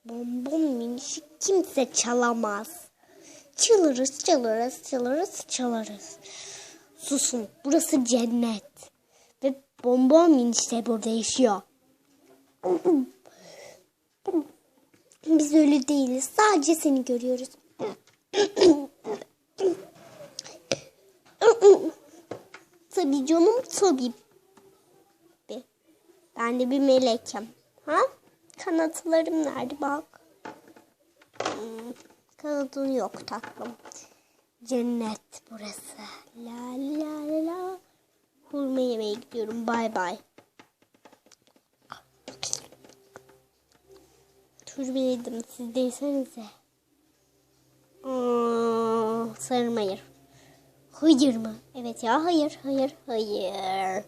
Bonbon minişi kimse çalamaz. Çalarız, çalarız, çalarız, çalarız. Susun, burası cennet. Ve bonbon miniş de burada yaşıyor. Biz öyle değiliz. Sadece seni görüyoruz. Tabii canım, tabii. Ben de bir melekim. Ha? Kanatlarım nerede bak. Kanadın yok tatlım. Cennet burası. La la la. Hurma yemeye gidiyorum. Bay bay. Turbi yedim. Siz değilsenize. Sarım hayır. Hayır mı? Evet ya, hayır, hayır, hayır.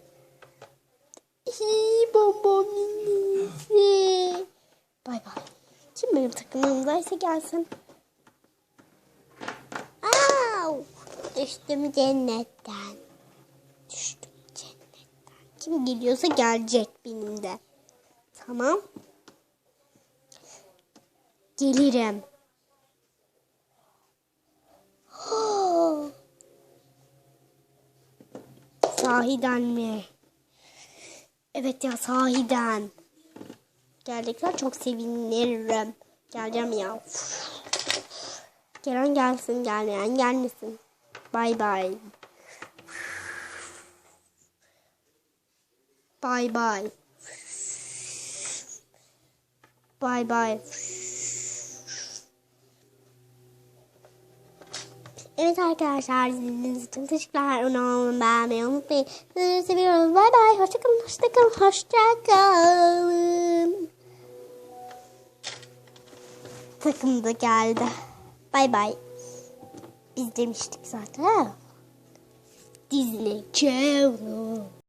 Bonbon minisi. Bay bay. Kim benim takımımdaysa gelsin. Düştüm cennetten. Düştüm cennetten. Kim geliyorsa gelecek benim de. Tamam. Gelirim. Sahiden mi? Evet ya, sahiden. Gelecekler, çok sevinirim. Geleceğim ya. Gelen gelsin, gelmeyen gelmesin. Bay bay. Bay bay. Bay bay. Evet arkadaşlar, izlediğiniz için teşekkürler. Onu beğenmeyi unutmayın. Sizi seviyoruz. Bay bay. Hoşçakalın. Hoşçakalın. Hoşçakalın. Takım da geldi. Bay bay. Biz demiştik zaten. Disney Channel.